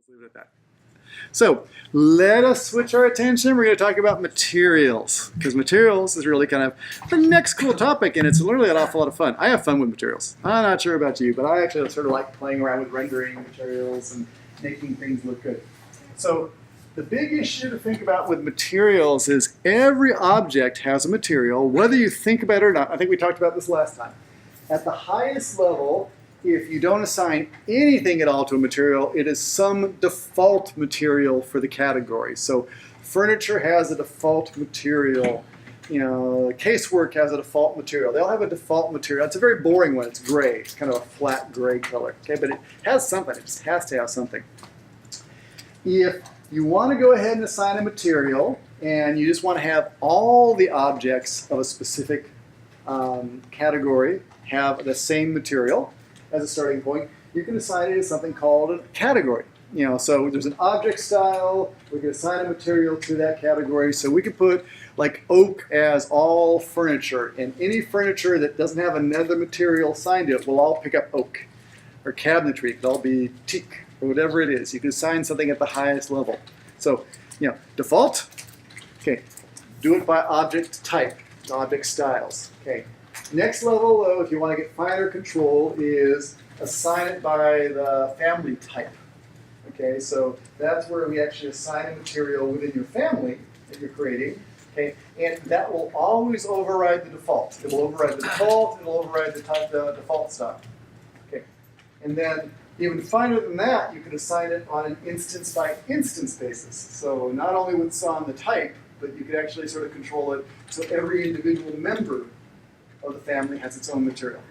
let's leave it at that. So let us switch our attention. We're going to talk about materials, because materials is really kind of the next cool topic, and it's literally an awful lot of fun. I have fun with materials. I'm not sure about you, but I actually sort of like playing around with rendering materials and making things look good. So the big issue to think about with materials is every object has a material, whether you think about it or not. I think we talked about this last time. At the highest level, if you don't assign anything at all to a material, it is some default material for the category. So furniture has a default material. You know, casework has a default material. They all have a default material. It's a very boring one. It's gray. It's kind of a flat gray color. Okay, but it has something. It just has to have something. If you want to go ahead and assign a material, and you just want to have all the objects of a specific category have the same material as a starting point, you can assign it as something called a category. You know, so there's an object style, we can assign a material to that category. So we could put like oak as all furniture, and any furniture that doesn't have another material assigned to it will all pick up oak. Or cabinetry, it could all be teak, or whatever it is. You can assign something at the highest level. So, you know, default, okay, do it by object type, object styles, okay. Next level, though, if you want to get finer control, is assign it by the family type. Okay, so that's where we actually assign a material within your family that you're creating. Okay, and that will always override the default. It will override the default. It will override the type, the default style. Okay, and then even finer than that, you can assign it on an instance by instance basis. So not only what's on the type, but you could actually sort of control it so every individual member of the family has its own material.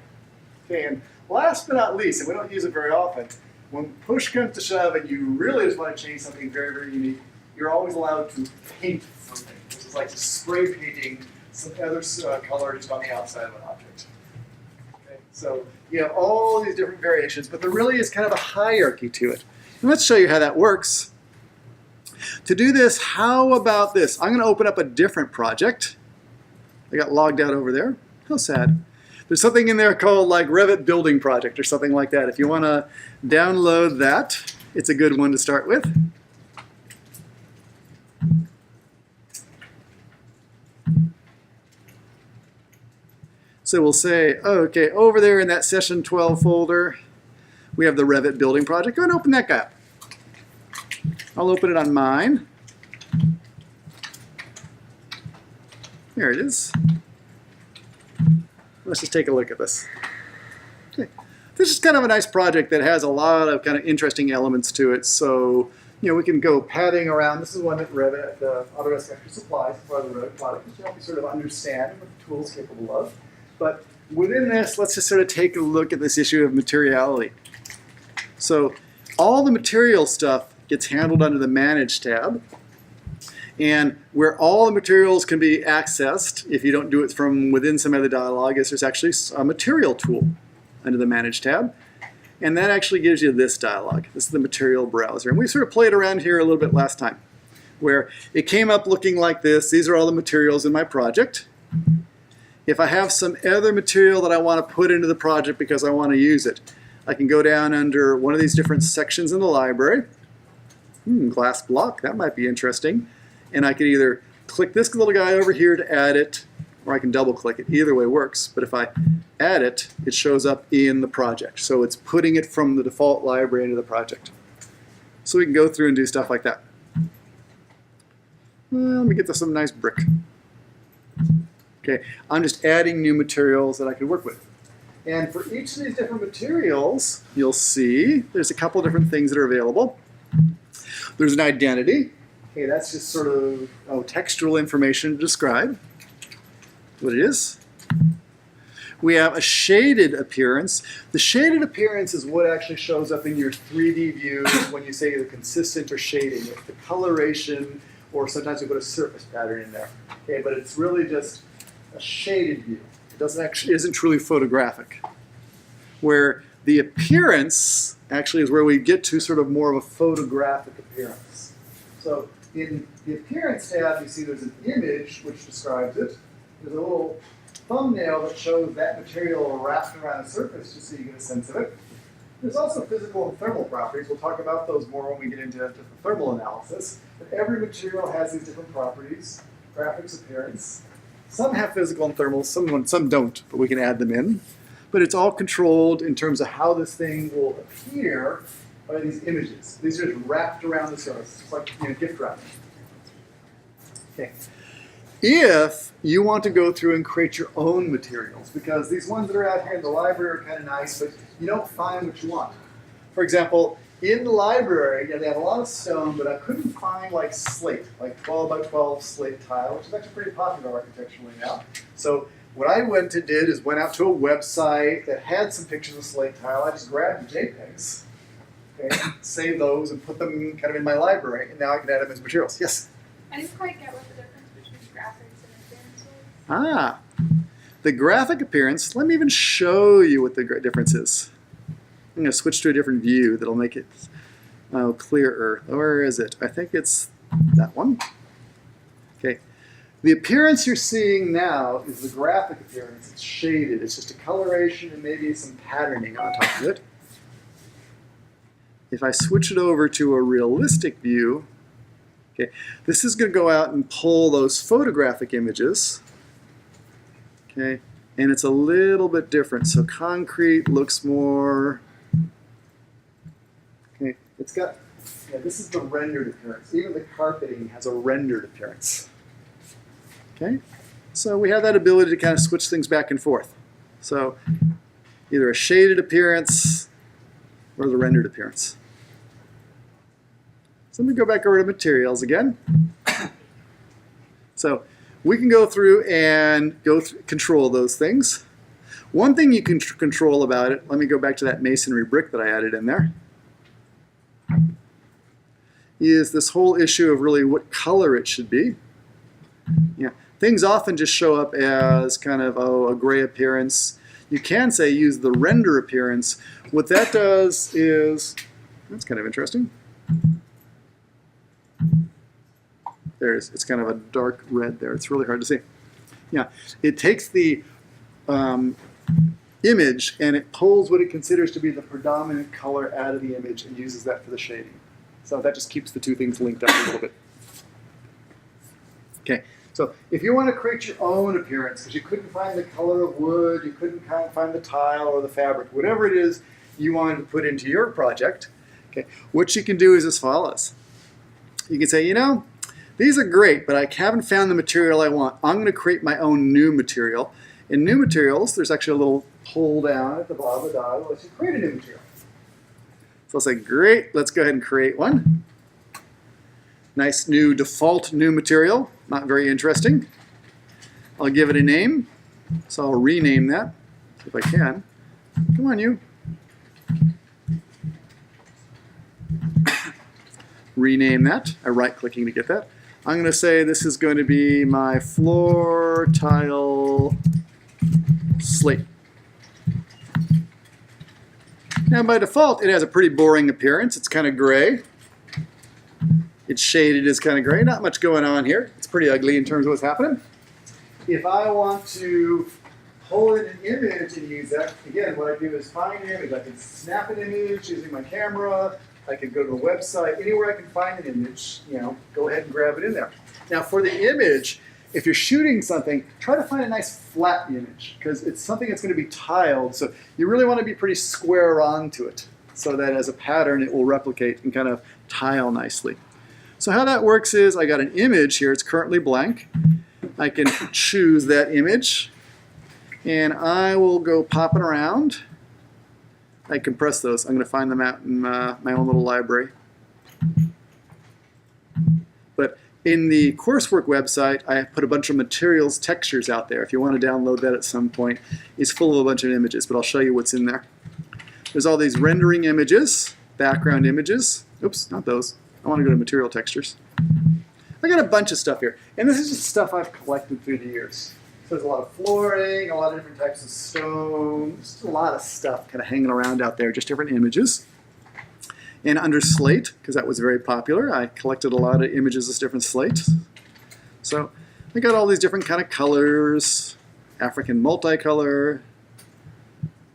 Okay, and last but not least, and we don't use it very often, when push comes to shove and you really just want to change something very, very unique, you're always allowed to paint something, which is like just spray painting some other color just on the outside of an object. Okay, so you have all these different variations, but there really is kind of a hierarchy to it. And let's show you how that works. To do this, how about this? I'm going to open up a different project. I got logged out over there. How sad. There's something in there called like Revit Building Project or something like that. If you want to download that, it's a good one to start with. So we'll say, oh, okay, over there in that Session 12 folder, we have the Revit Building Project. Go ahead and open that guy up. I'll open it on mine. There it is. Let's just take a look at this. Okay. This is kind of a nice project that has a lot of kind of interesting elements to it. So, you know, we can go padding around. This is one that Revit, Autodesk actually supplies part of the Revit product to help you sort of understand what the tool is capable of. But within this, let's just sort of take a look at this issue of materiality. So all the material stuff gets handled under the Manage tab. And where all the materials can be accessed, if you don't do it from within some other dialog, is there's actually a material tool under the Manage tab. And that actually gives you this dialog. This is the material browser. And we sort of played around here a little bit last time, where it came up looking like this. These are all the materials in my project. If I have some other material that I want to put into the project because I want to use it, I can go down under one of these different sections in the library. Glass block, that might be interesting. And I can either click this little guy over here to add it, or I can double click it. Either way works. But if I add it, it shows up in the project. So it's putting it from the default library into the project. So we can go through and do stuff like that. Well, let me get to some nice brick. Okay, I'm just adding new materials that I can work with. And for each of these different materials, you'll see there's a couple different things that are available. There's an identity. Okay, that's just sort of textual information to describe what it is. We have a shaded appearance. The shaded appearance is what actually shows up in your 3D views when you say the consistent or shading. It's the coloration, or sometimes we put a surface pattern in there. Okay, but it's really just a shaded view. It isn't truly photographic. Where the appearance actually is where we get to sort of more of a photographic appearance. So in the Appearance tab, you see there's an image which describes it. There's a little thumbnail that shows that material wrapped around a surface just so you get a sense of it. There's also physical and thermal properties. We'll talk about those more when we get into thermal analysis. But every material has these different properties, graphics, appearance. Some have physical and thermal, some don't, but we can add them in. But it's all controlled in terms of how this thing will appear by these images. These are just wrapped around the surface. It's like gift wrapping. Okay. If you want to go through and create your own materials, because these ones that are out here in the library are kind of nice, but you don't find what you want. For example, in the library, they have a lot of stone, but I couldn't find like slate, like 12 by 12 slate tile, which is actually pretty popular architecturally now. So what I went out to a website that had some pictures of slate tile. I just grabbed the JPEGs, okay, saved those, and put them kind of in my library, and now I can add them as materials. Yes? I didn't quite get what the difference between graphics and appearance was. Ah, the graphic appearance, let me even show you what the difference is. I'm going to switch to a different view that'll make it clearer. Where is it? I think it's that one. Okay. The appearance you're seeing now is the graphic appearance. It's shaded. It's just a coloration and maybe some patterning on top of it. If I switch it over to a realistic view, okay, this is going to go out and pull those photographic images. Okay, and it's a little bit different. So concrete looks more. Okay, it's got. Yeah, this is the rendered appearance. Even the carpeting has a rendered appearance. Okay, so we have that ability to kind of switch things back and forth. So either a shaded appearance or the rendered appearance. So let me go back over to materials again. So we can go through and control those things. One thing you can control about it, let me go back to that masonry brick that I added in there, is this whole issue of really what color it should be. Yeah, things often just show up as kind of a gray appearance. You can say use the render appearance. What that does is, that's kind of interesting. It's kind of a dark red there. It's really hard to see. Yeah, it takes the image and it pulls what it considers to be the predominant color out of the image and uses that for the shading. So that just keeps the two things linked up a little bit. Okay, so if you want to create your own appearance, because you couldn't find the color of wood, you couldn't find the tile or the fabric, whatever it is you wanted to put into your project, okay, what you can do is as follows. You can say, these are great, but I haven't found the material I want. I'm going to create my own new material. In new materials, there's actually a little pull down at the bottom of the dial that lets you create a new material. So I'll say, great, let's go ahead and create one. Nice new default new material, not very interesting. I'll give it a name, so I'll rename that if I can. Come on, you. Rename that. I'm right-clicking to get that. I'm going to say this is going to be my floor tile slate. Now by default, it has a pretty boring appearance. It's kind of gray. It's shaded as kind of gray. Not much going on here. It's pretty ugly in terms of what's happening. If I want to pull in an image and use that, again, what I do is find an image. I can snap an image using my camera. I can go to a website. Anywhere I can find an image, go ahead and grab it in there. Now for the image, if you're shooting something, try to find a nice flat image because it's something that's going to be tiled. So you really want to be pretty square onto it so that as a pattern it will replicate and kind of tile nicely. So how that works is I got an image here. It's currently blank. I can choose that image and I will go popping around. I compress those. I'm going to find them out in my own little library. But in the coursework website, I put a bunch of materials textures out there. If you want to download that at some point, it's full of a bunch of images, but I'll show you what's in there. There's all these rendering images, background images. Oops, not those. I want to go to material textures. I got a bunch of stuff here, and this is just stuff I've collected through the years. So there's a lot of flooring, a lot of different types of stone, just a lot of stuff kind of hanging around out there, just different images. And under slate, because that was very popular, I collected a lot of images of different slates. So I got all these different kind of colors, African multicolor,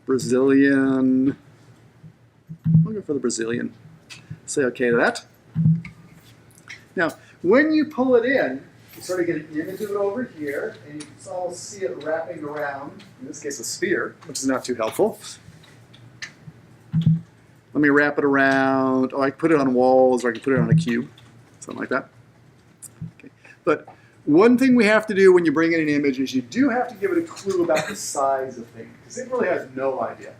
Brazilian, I'll go for the Brazilian. Say okay to that. Now, when you pull it in, you sort of get an image of it over here, and you can almost see it wrapping around, in this case a sphere, which is not too helpful. Let me wrap it around. Oh, I can put it on walls, or I can put it on a cube, something like that. Okay. But one thing we have to do when you bring in an image is you do have to give it a clue about the size of things, because it really has no idea.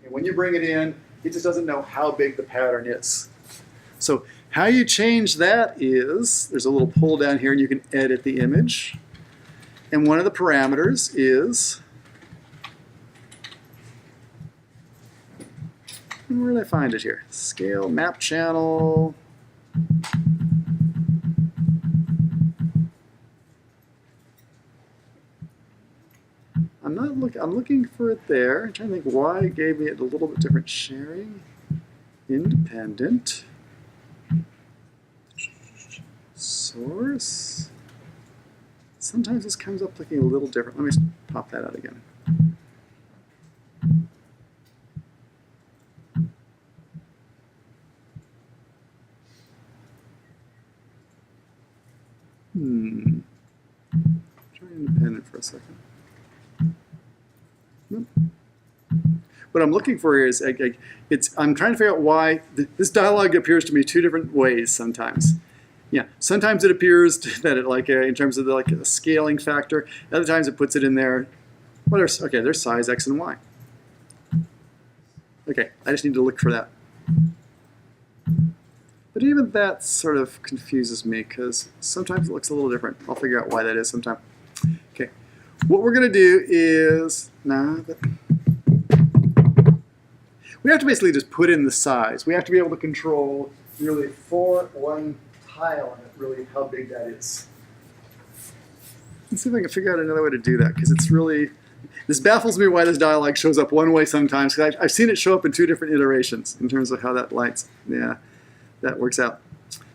And when you bring it in, it just doesn't know how big the pattern is. So how you change that is, there's a little pull down here and you can edit the image. And one of the parameters is, where did I find it here? Scale, map channel. I'm looking for it there. I'm trying to think why it gave me it a little bit different sharing. Independent. Source. Sometimes this comes up looking a little different. Let me pop that out again. Try independent for a second. Nope. What I'm looking for is, I'm trying to figure out why this dialogue appears to me two different ways sometimes. Yeah, sometimes it appears that it in terms of a scaling factor. Other times it puts it in there. Okay, there's size X and Y. Okay, I just need to look for that. But even that sort of confuses me because sometimes it looks a little different. I'll figure out why that is sometime. Okay, what we're going to do is, we have to basically just put in the size. We have to be able to control really for one tile and really how big that is. Let's see if I can figure out another way to do that because it's really, this baffles me why this dialogue shows up one way sometimes because I've seen it show up in two different iterations in terms of how that lights, yeah, that works out.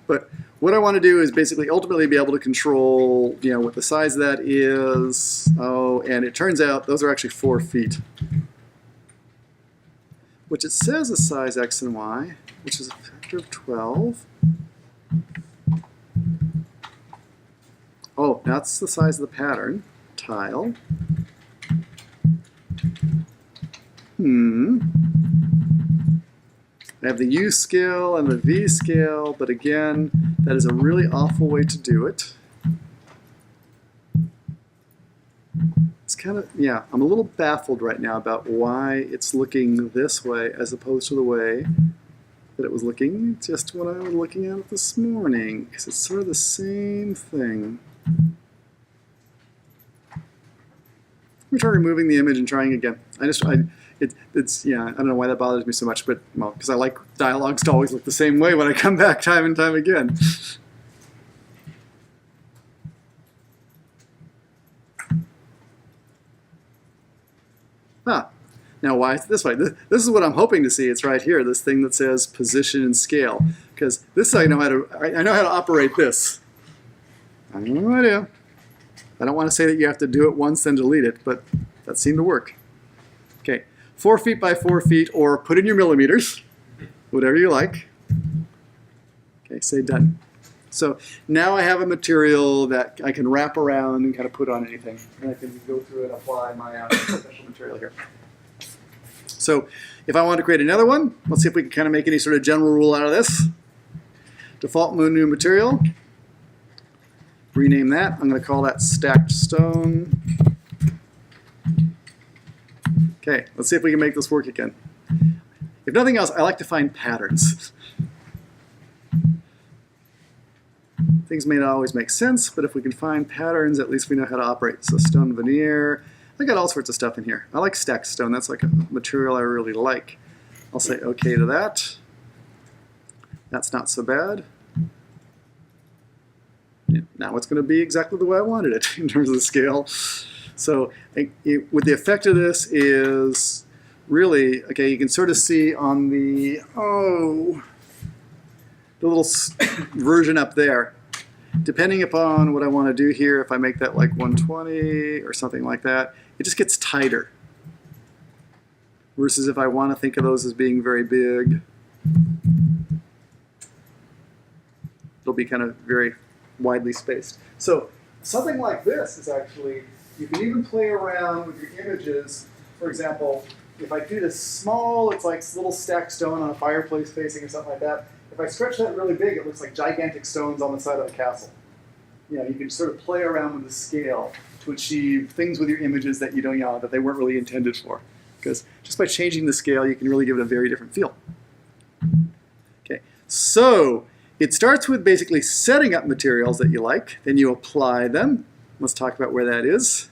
But what I want to do is basically ultimately be able to control, what the size of that is. Oh, and it turns out those are actually 4 feet. Which it says is size X and Y, which is a factor of 12. Oh, that's the size of the pattern. Tile. I have the U scale and the V scale, but again, that is a really awful way to do it. It's kind of, yeah, I'm a little baffled right now about why it's looking this way as opposed to the way that it was looking just when I was looking at it this morning, because it's sort of the same thing. Let me try removing the image and trying again. Yeah, I don't know why that bothers me so much, but, well, because I like dialogues to always look the same way when I come back time and time again. Now why is it this way? This is what I'm hoping to see. It's right here, this thing that says position and scale. Because this I know how to operate this. I know I do. I don't want to say that you have to do it once and delete it, but that seemed to work. Okay, 4 feet by 4 feet, or put in your millimeters, whatever you like. Okay, say done. So now I have a material that I can wrap around and kind of put on anything. And I can go through and apply my special material here. So if I want to create another one, let's see if we can kind of make any sort of general rule out of this. Default new material. Rename that. I'm going to call that stacked stone. Okay, let's see if we can make this work again. If nothing else, I like to find patterns. Things may not always make sense, but if we can find patterns, at least we know how to operate. So stone veneer. I got all sorts of stuff in here. I like stacked stone. That's like a material I really like. I'll say OK to that. That's not so bad. Yeah, now it's going to be exactly the way I wanted it in terms of the scale. So what the effect of this is really, okay, you can sort of see on the little version up there. Depending upon what I want to do here, if I make that like 120 or something like that, it just gets tighter. versus if I want to think of those as being very big, they'll be kind of very widely spaced. So something like this is actually, you can even play around with your images. For example, if I do this small, it's like little stacked stone on a fireplace facing or something like that. If I stretch that really big, it looks like gigantic stones on the side of a castle. You know, you can sort of play around with the scale to achieve things with your images that you don't know that they weren't really intended for. Because just by changing the scale, you can really give it a very different feel. Okay, so it starts with basically setting up materials that you like. Then you apply them. Let's talk about where that is.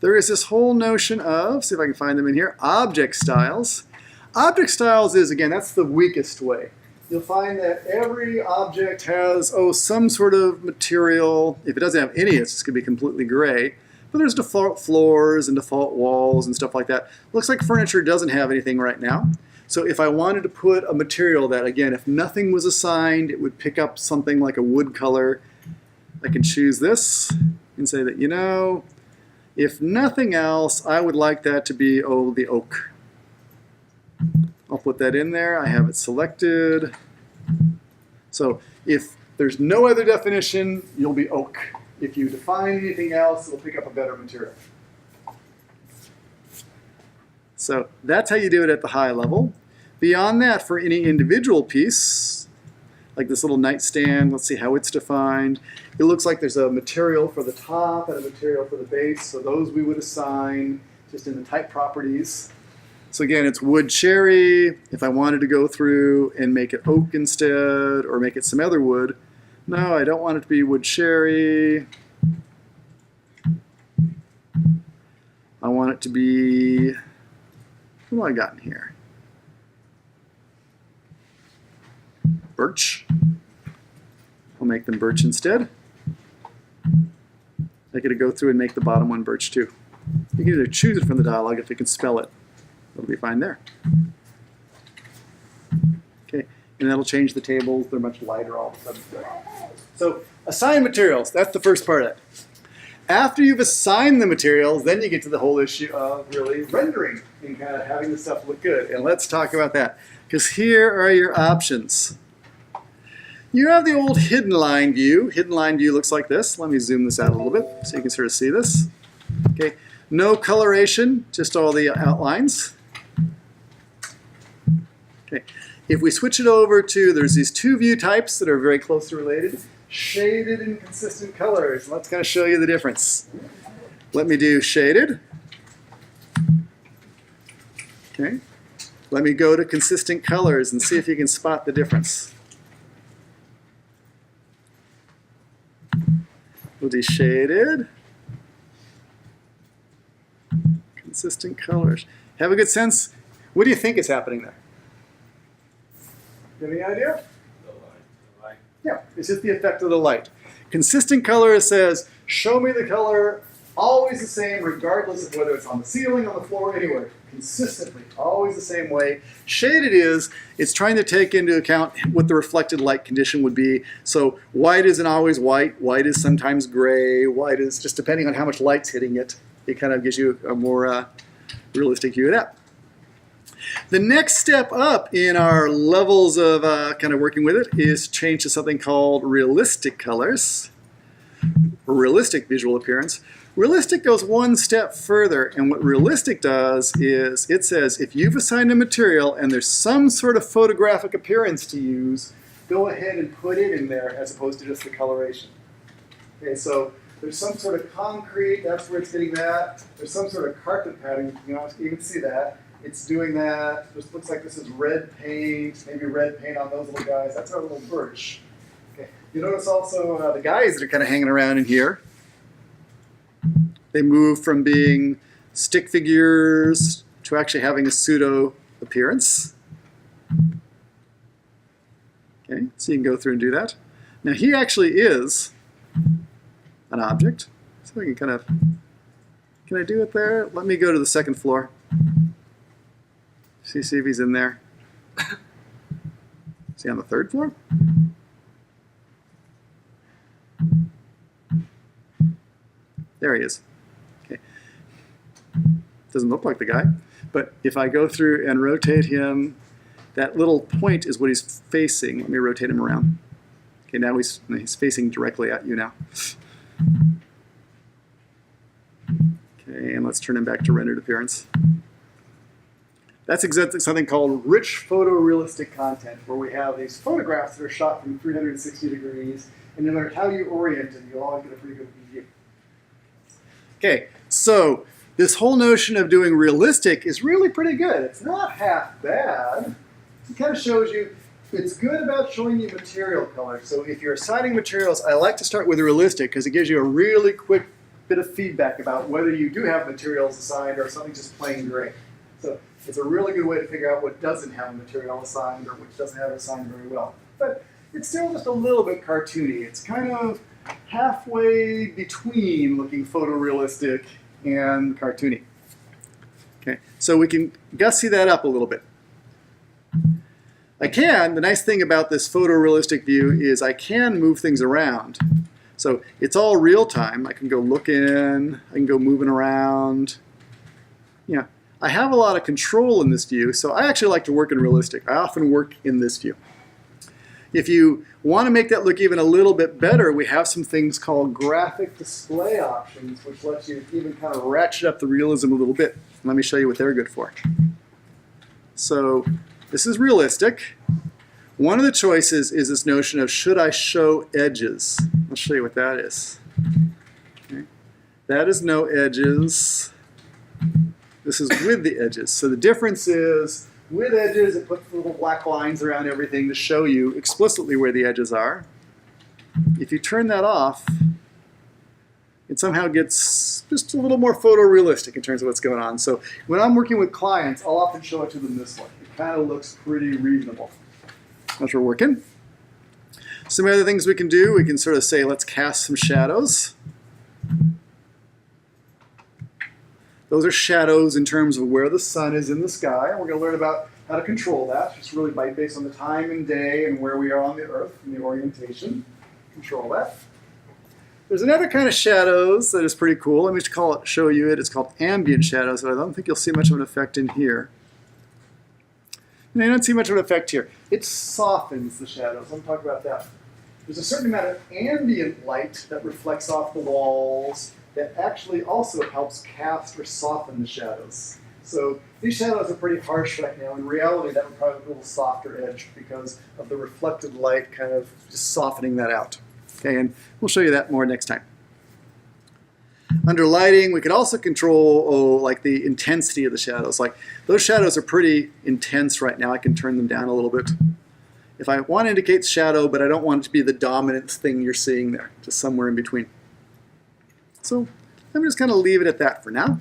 There is this whole notion of, see if I can find them in here, object styles. Object styles is, again, that's the weakest way. You'll find that every object has, some sort of material. If it doesn't have any, it's just going to be completely gray. But there's default floors and default walls and stuff like that. Looks like furniture doesn't have anything right now. So if I wanted to put a material that, again, if nothing was assigned, it would pick up something like a wood color, I can choose this and say that, you know, if nothing else, I would like that to be, the oak. I'll put that in there. I have it selected. So if there's no other definition, you'll be oak. If you define anything else, it'll pick up a better material. So that's how you do it at the high level. Beyond that, for any individual piece, like this little nightstand, let's see how it's defined. It looks like there's a material for the top and a material for the base, so those we would assign just in the type properties. So again, it's wood cherry. If I wanted to go through and make it oak instead, or make it some other wood, no, I don't want it to be wood cherry. I want it to be, what do I got in here? Birch. I'll make them birch instead. I get to go through and make the bottom one birch too. You can either choose it from the dialog if you can spell it. It'll be fine there. Okay, and that'll change the tables. They're much lighter all of a sudden. So assign materials. That's the first part of it. After you've assigned the materials, then you get to the whole issue of really rendering and kind of having the stuff look good. And let's talk about that, because here are your options. You have the old hidden line view. Hidden line view looks like this. Let me zoom this out a little bit so you can sort of see this. Okay, no coloration, just all the outlines. Okay, if we switch it over to, there's these two view types that are very closely related. Shaded and consistent colors. Let's kind of show you the difference. Let me do shaded. Okay. Let me go to consistent colors and see if you can spot the difference. We'll do shaded. Consistent colors. Have a good sense. What do you think is happening there? Any idea? Yeah, it's just the effect of the light. Consistent color says, show me the color always the same, regardless of whether it's on the ceiling, on the floor, anywhere. Consistently, always the same way. Shaded is, it's trying to take into account what the reflected light condition would be. So white isn't always white. White is sometimes gray. White is just depending on how much light's hitting it. It kind of gives you a more realistic view of that. The next step up in our levels of kind of working with it is change to something called realistic colors, or realistic visual appearance. Realistic goes one step further, and what realistic does is it says if you've assigned a material and there's some sort of photographic appearance to use, go ahead and put it in there as opposed to just the coloration. Okay, so there's some sort of concrete, that's where it's getting that. There's some sort of carpet pattern, you can see that. It's doing that. This looks like this is red paint, maybe red paint on those little guys. That's our little birch. Okay. You notice also the guys that are kind of hanging around in here. They move from being stick figures to actually having a pseudo appearance. Okay, so you can go through and do that. Now he actually is an object. So I can kind of, can I do it there? Let me go to the second floor. See if he's in there. Is he on the third floor? There he is. Okay. Doesn't look like the guy. But if I go through and rotate him, that little point is what he's facing. Let me rotate him around. Okay, now he's facing directly at you now. Okay, and let's turn him back to rendered appearance. That's exactly something called rich photorealistic content, where we have these photographs that are shot from 360 degrees, and no matter how you orient them, you'll always get a pretty good view. Okay, so this whole notion of doing realistic is really pretty good. It's not half bad. It kind of shows you, it's good about showing you material color. So if you're assigning materials, I like to start with realistic because it gives you a really quick bit of feedback about whether you do have materials assigned or something just plain gray. So it's a really good way to figure out what doesn't have a material assigned or which doesn't have it assigned very well. But it's still just a little bit cartoony. It's kind of halfway between looking photorealistic and cartoony. Okay, so we can gussy that up a little bit. The nice thing about this photorealistic view is I can move things around. So it's all real time. I can go looking, I can go moving around. Yeah, I have a lot of control in this view, so I actually like to work in realistic. I often work in this view. If you want to make that look even a little bit better, we have some things called graphic display options, which lets you even kind of ratchet up the realism a little bit. Let me show you what they're good for. So this is realistic. One of the choices is this notion of should I show edges? I'll show you what that is. Okay. That is no edges. This is with the edges. So the difference is with edges, it puts little black lines around everything to show you explicitly where the edges are. If you turn that off, it somehow gets just a little more photorealistic in terms of what's going on. So when I'm working with clients, I'll often show it to them this way. It kind of looks pretty reasonable as we're working. Some other things we can do, we can sort of say, let's cast some shadows. Those are shadows in terms of where the sun is in the sky. We're going to learn about how to control that. It's really based on the time and day and where we are on the earth and the orientation. Control that. There's another kind of shadows that is pretty cool. Let me just show you it. It's called ambient shadows, but I don't think you'll see much of an effect in here. No, you don't see much of an effect here. It softens the shadows. Let me talk about that. There's a certain amount of ambient light that reflects off the walls that actually also helps cast or soften the shadows. So these shadows are pretty harsh right now. In reality, that would probably be a little softer edge because of the reflected light kind of just softening that out. Okay, and we'll show you that more next time. Under lighting, we could also control like the intensity of the shadows. Like those shadows are pretty intense right now. I can turn them down a little bit. If I want to indicate shadow, but I don't want it to be the dominant thing you're seeing there, just somewhere in between. So let me just kind of leave it at that for now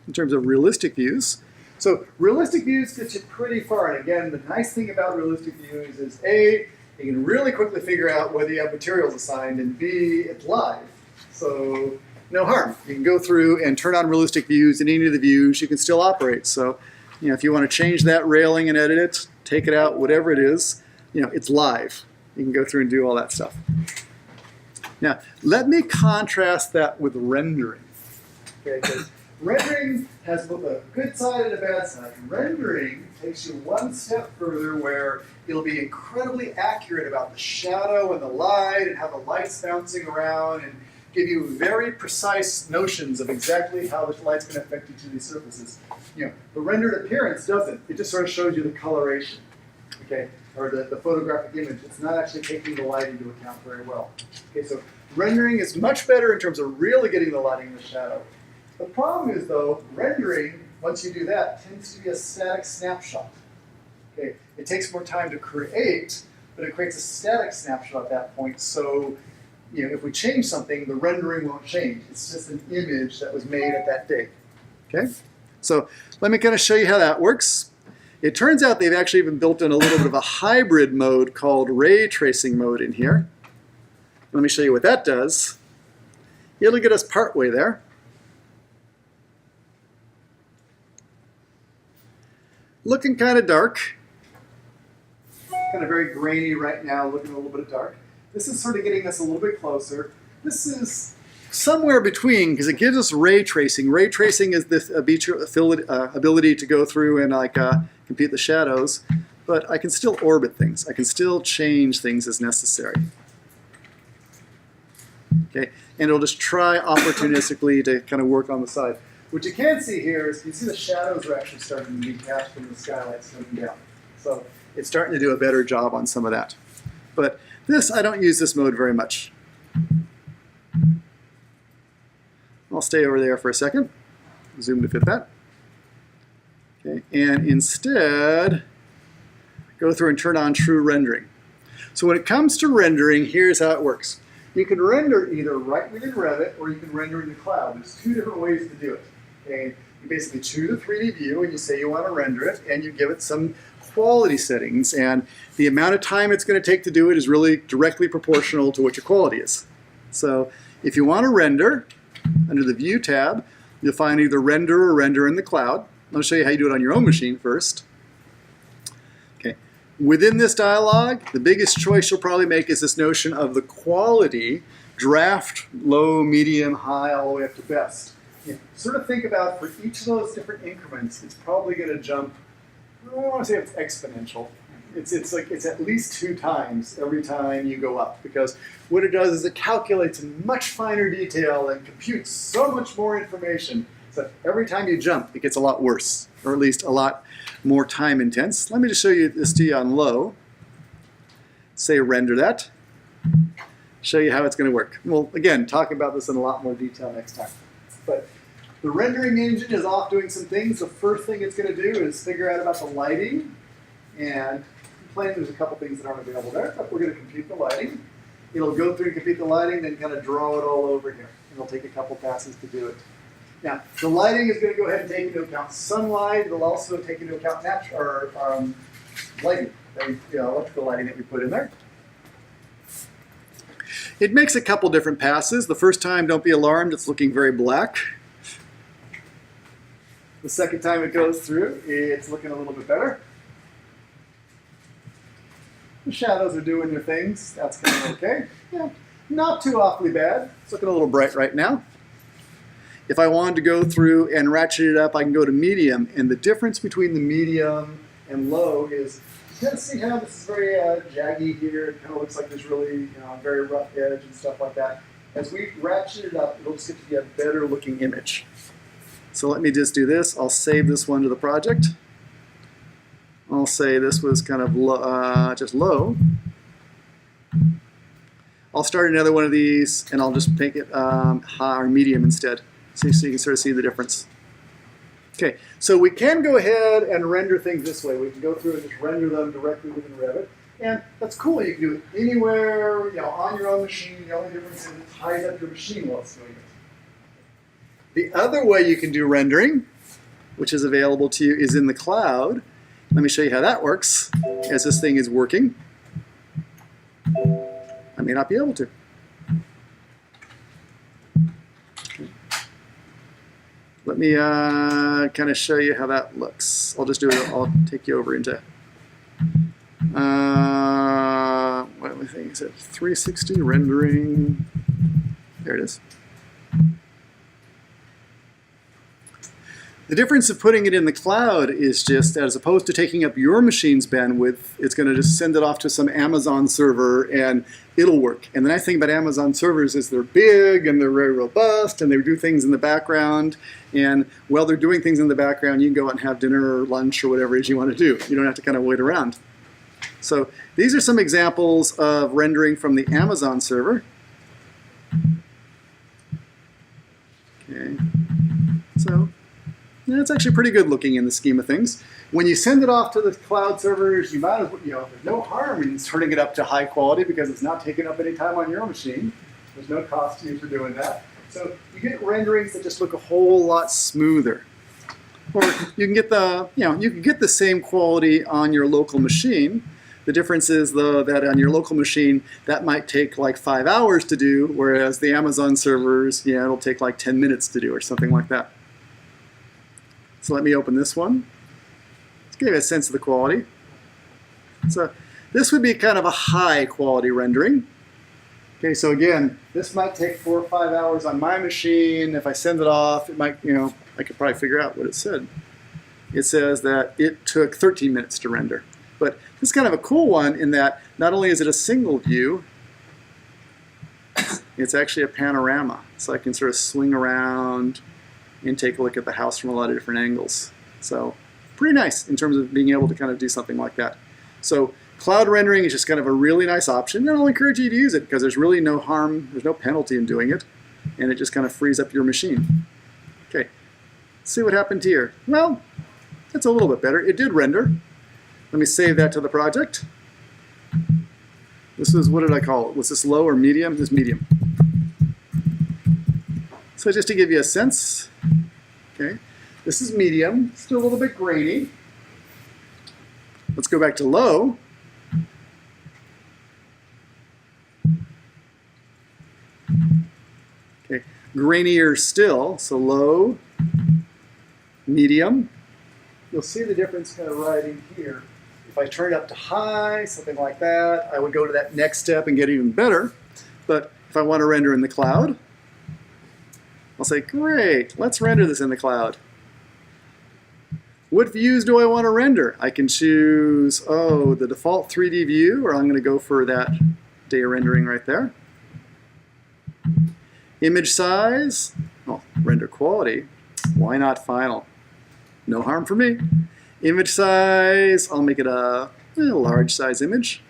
in terms of realistic views. So realistic views get you pretty far. And again, the nice thing about realistic views is A, you can really quickly figure out whether you have materials assigned, and B, it's live. So no harm. You can go through and turn on realistic views, and any of the views you can still operate. So, if you want to change that railing and edit it, take it out, whatever it is, it's live. You can go through and do all that stuff. Now, let me contrast that with rendering. Okay, because rendering has both a good side and a bad side. Rendering takes you one step further where it'll be incredibly accurate about the shadow and the light and how the light's bouncing around and give you very precise notions of exactly how the light's going to affect each of these surfaces. The rendered appearance doesn't. It just sort of shows you the coloration, okay, or the photographic image. It's not actually taking the light into account very well. Okay, so rendering is much better in terms of really getting the lighting and the shadow. The problem is, though, rendering, once you do that, tends to be a static snapshot. Okay, it takes more time to create, but it creates a static snapshot at that point. So, if we change something, the rendering won't change. It's just an image that was made at that date. Okay, so let me kind of show you how that works. It turns out they've actually even built in a little bit of a hybrid mode called ray tracing mode in here. Let me show you what that does. It'll get us partway there. Looking kind of dark. Kind of very grainy right now, looking a little bit dark. This is sort of getting us a little bit closer. This is somewhere between, because it gives us ray tracing. Ray tracing is this ability to go through and like compute the shadows, but I can still orbit things. I can still change things as necessary. Okay, and it'll just try opportunistically to kind of work on the side. What you can see here is you see the shadows are actually starting to detach from the skylights coming down. So it's starting to do a better job on some of that. But this, I don't use this mode very much. I'll stay over there for a second. Zoom to fit that. Okay, and instead, go through and turn on true rendering. So when it comes to rendering, here's how it works. You can render either right within Revit or you can render in the cloud. There's two different ways to do it. Okay? You basically choose a 3D view and you say you want to render it and you give it some quality settings, and the amount of time it's going to take to do it is really directly proportional to what your quality is. So if you want to render, under the View tab, you'll find either render or render in the cloud. I'll show you how you do it on your own machine first. Okay. Within this dialog, the biggest choice you'll probably make is this notion of the quality, draft, low, medium, high, all the way up to best. You sort of think about for each of those different increments, it's probably going to jump, I don't want to say it's exponential. It's at least 2 times every time you go up, because what it does is it calculates in much finer detail and computes so much more information. So every time you jump, it gets a lot worse, or at least a lot more time intense. Let me just show you this to you on low. Say render that. Show you how it's going to work. We'll again talk about this in a lot more detail next time. But the rendering engine is off doing some things. The first thing it's going to do is figure out about the lighting, and there's a couple things that aren't available there, but we're going to compute the lighting. It'll go through and compute the lighting, then kind of draw it all over here. And it'll take a couple passes to do it. Now, the lighting is going to go ahead and take into account sunlight. It'll also take into account lighting, electrical lighting that we put in there. It makes a couple different passes. The first time, don't be alarmed, it's looking very black. The second time it goes through, it's looking a little bit better. The shadows are doing their things. That's kind of okay. Yeah, not too awfully bad. It's looking a little bright right now. If I wanted to go through and ratchet it up, I can go to medium. And the difference between the medium and low is, you kind of see how this is very jaggy here. It kind of looks like there's really very rough edge and stuff like that. As we ratchet it up, it'll just get to be a better looking image. So let me just do this. I'll save this one to the project. I'll say this was kind of just low. I'll start another one of these, and I'll just make it high or medium instead, so you can sort of see the difference. Okay, so we can go ahead and render things this way. We can go through and just render them directly within Revit, and that's cool. You can do it anywhere, on your own machine. The only difference is it ties up your machine while it's doing it. The other way you can do rendering, which is available to you, is in the cloud. Let me show you how that works as this thing is working. I may not be able to. Okay. Let me kind of show you how that looks. I'll just do it. I'll take you over into what am I thinking? Is it 360 rendering? There it is. The difference of putting it in the cloud is just, as opposed to taking up your machine's bandwidth, it's going to just send it off to some Amazon server and it'll work. And the nice thing about Amazon servers is they're big and they're very robust and they do things in the background. And while they're doing things in the background, you can go out and have dinner or lunch or whatever it is you want to do. You don't have to kind of wait around. So these are some examples of rendering from the Amazon server. Okay, so it's actually pretty good looking in the scheme of things. When you send it off to the cloud servers, you might as well, there's no harm in turning it up to high quality because it's not taking up any time on your machine. There's no cost to you for doing that. So you get renderings that just look a whole lot smoother. Or you can get the same quality on your local machine. The difference is, though, that on your local machine, that might take like 5 hours to do, whereas the Amazon servers, it'll take like 10 minutes to do or something like that. So let me open this one. Let's give you a sense of the quality. So this would be kind of a high quality rendering. Okay, so again, this might take 4 or 5 hours on my machine. If I send it off, it might, I could probably figure out what it said. It says that it took 13 minutes to render. But this is kind of a cool one in that not only is it a single view, it's actually a panorama. So I can sort of swing around and take a look at the house from a lot of different angles. So pretty nice in terms of being able to kind of do something like that. So cloud rendering is just kind of a really nice option, and I'll encourage you to use it because there's really no harm, there's no penalty in doing it, and it just kind of frees up your machine. Okay, let's see what happened here. Well, that's a little bit better. It did render. Let me save that to the project. This was, what did I call it? Was this low or medium? This is medium. So just to give you a sense, okay, this is medium, still a little bit grainy. Let's go back to low. Okay, grainier still, so low, medium. You'll see the difference kind of right in here. If I turn it up to high, something like that, I would go to that next step and get even better. But if I want to render in the cloud, I'll say, great, let's render this in the cloud. What views do I want to render? I can choose, the default 3D view, or I'm going to go for that data rendering right there. Image size, render quality, why not final? No harm for me. Image size, I'll make it a large size image.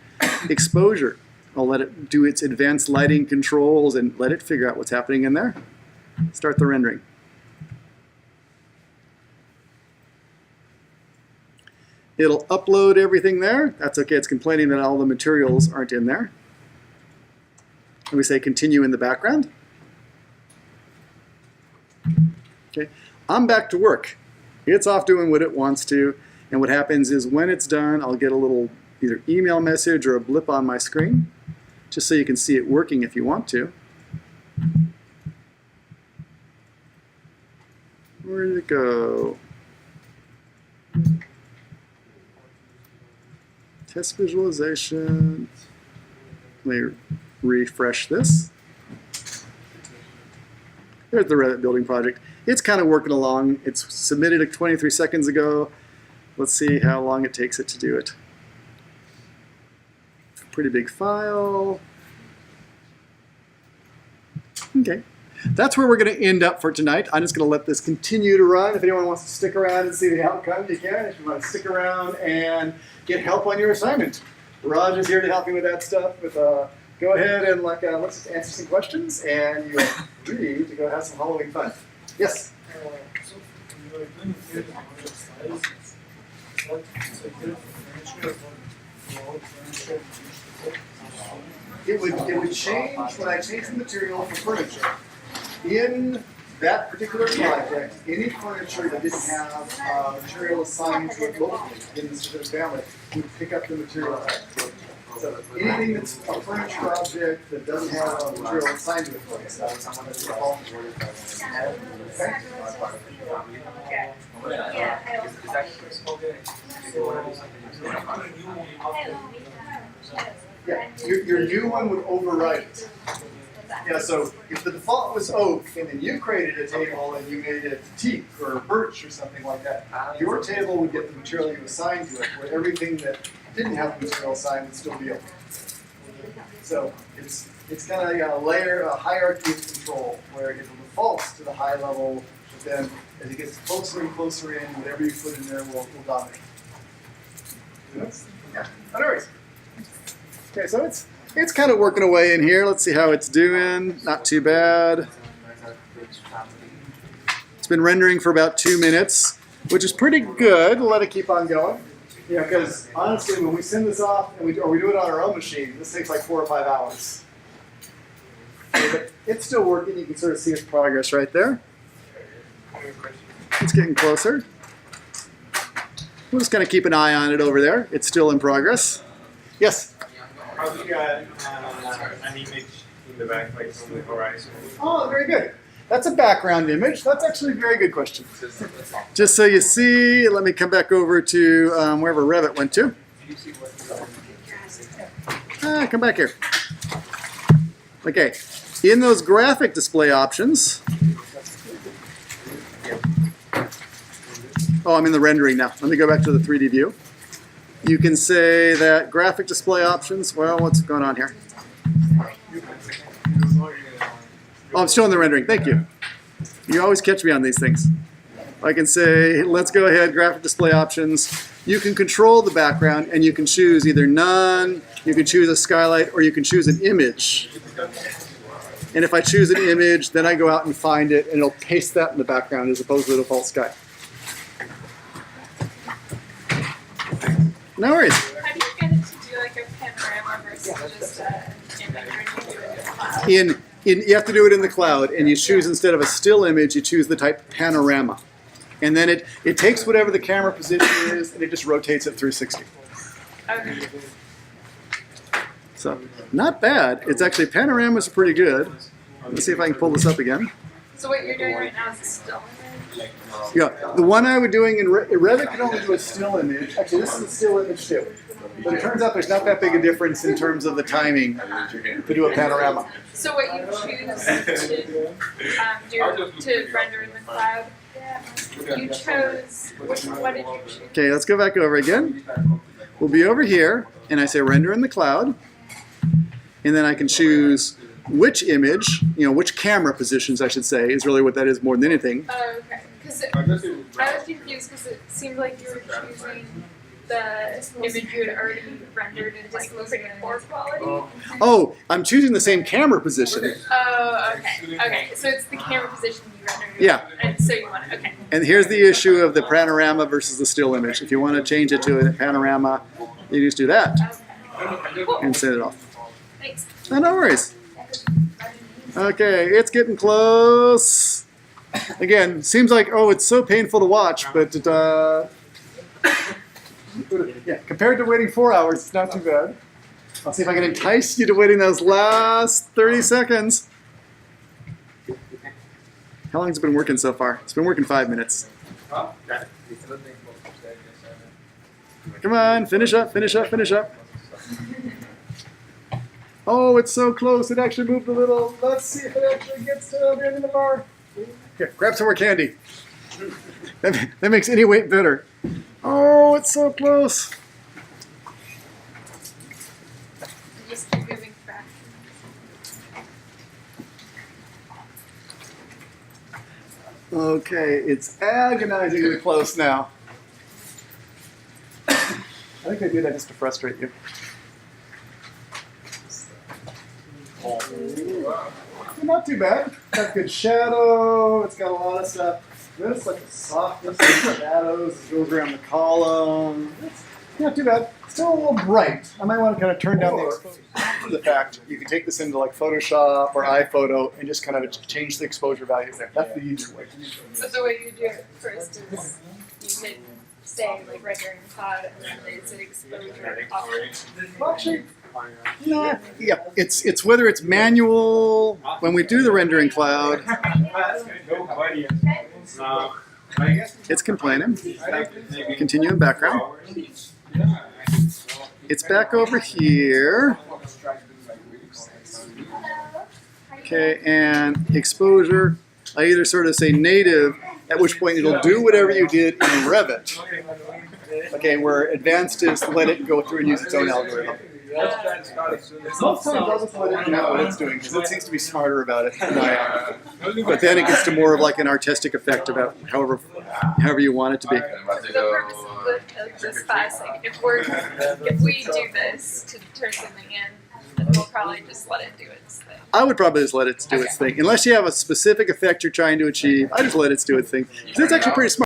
Exposure, I'll let it do its advanced lighting controls and let it figure out what's happening in there. Start the rendering. It'll upload everything there. That's okay, it's complaining that all the materials aren't in there. And we say continue in the background. Okay, I'm back to work. It's off doing what it wants to, and what happens is when it's done, I'll get a little either email message or a blip on my screen, just so you can see it working if you want to. Where did it go? Test visualization. Let me refresh this. There's the Revit building project. It's kind of working along. It's submitted 23 seconds ago. Let's see how long it takes it to do it. Pretty big file. Okay. That's where we're going to end up for tonight. I'm just going to let this continue to run. If anyone wants to stick around and see the outcome, you can. If you want to stick around and get help on your assignment, Raj is here to help you with that stuff. Go ahead and let's just answer some questions, and you're free to go have some Halloween fun. Yes? So you are doing here on the slides, what is the furniture for furniture? It would change when I change the material for furniture. In that particular project, any furniture that didn't have material assigned to it locally in the specific family would pick up the material type. So anything that's a furniture object that doesn't have a material assigned to it, for instance, I'm going to default to it. Yeah, your new one would overwrite it. Yeah, so if the default was oak and then you created a table and you made it teak or birch or something like that, your table would get the material you assigned to it, where everything that didn't have the material assigned would still be oak. So it's kind of a hierarchy of control where it defaults to the high level, but then as it gets closer and closer in, whatever you put in there will dominate. Yeah, no worries. Okay, so it's kind of working away in here. Let's see how it's doing. Not too bad. It's been rendering for about 2 minutes, which is pretty good. We'll let it keep on going. Yeah, because honestly, when we send this off and we do it on our own machine, this takes like 4 or 5 hours. But it's still working. You can sort of see its progress right there. It's getting closer. We're just going to keep an eye on it over there. It's still in progress. Yes? How do you add an image in the back, like from the horizon? Oh, very good. That's a background image. That's actually a very good question. Just so you see, let me come back over to wherever Revit went to. Come back here. Okay, in those graphic display options, oh, I'm in the rendering now. Let me go back to the 3D view. You can say that graphic display options, well, what's going on here? Oh, I'm still in the rendering, thank you. You always catch me on these things. I can say, let's go ahead, graphic display options. You can control the background and you can choose either none, you can choose a skylight, or you can choose an image. And if I choose an image, then I go out and find it and it'll paste that in the background as opposed to the default sky. No worries. How do you get it to do like a panorama versus just an image when you do it in cloud? You have to do it in the cloud, and you choose, instead of a still image, you choose the type panorama. And then it takes whatever the camera position is, and it just rotates it 360. Okay. So, not bad. It's actually, panoramas are pretty good. Let's see if I can pull this up again. So what you're doing right now is a still image? Yeah, the one I was doing in Revit can only do a still image. Actually, this is a still image too. But it turns out there's not that big a difference in terms of the timing to do a panorama. So what you choose to render in the cloud, you chose, what did you choose? Okay, let's go back over again. We'll be over here, and I say render in the cloud. And then I can choose which image, which camera positions, I should say, is really what that is more than anything. Oh, okay. Because I was confused because it seemed like you were choosing the image you had already rendered in like pretty poor quality. Oh, I'm choosing the same camera position. Oh, okay. Okay, so it's the camera position you rendered. Yeah. And so you want okay. And here's the issue of the panorama versus the still image. If you want to change it to a panorama, you just do that Okay. Cool. and set it off. Thanks. Oh, no worries. Okay, it's getting close. Again, seems like, oh, it's so painful to watch, but yeah, compared to waiting 4 hours, it's not too bad. I'll see if I can entice you to waiting those last 30 seconds. How long has it been working so far? It's been working 5 minutes. Come on, finish up, finish up, finish up. Oh, it's so close. It actually moved a little. Let's see if it actually gets to the end of the bar. Here, grab some more candy. That makes any wait better. Oh, it's so close. Just keep moving back. Okay, it's agonizingly close now. I think I do that just to frustrate you. Not too bad. Got good shadow. It's got a lot of stuff. There's like a softness of the shadows. It goes around the column. It's not too bad. Still a little bright. I might want to kind of turn down the exposure. After the fact, you can take this into like Photoshop or iPhoto and just kind of change the exposure values there. That's the easier way. So the way you do it first is you can say like rendering cloud and then it's an exposure off. Well, actually, yeah, it's whether it's manual when we do the rendering cloud. It's complaining. Continue in background. It's back over here. Okay, and exposure. I either sort of say native, at which point it'll do whatever you did in Revit. Okay, where advanced is let it go through and use its own algorithm. Most times I'll just let it know what it's doing because it seems to be smarter about it than I am. But then it gets to more of like an artistic effect about however you want it to be. The purpose of this class, like if we do this to turn something in, then we'll probably just let it do its thing. I would probably just let it do its thing. Unless you have a specific effect you're trying to achieve, I just let it do its thing. Because it's actually pretty smart.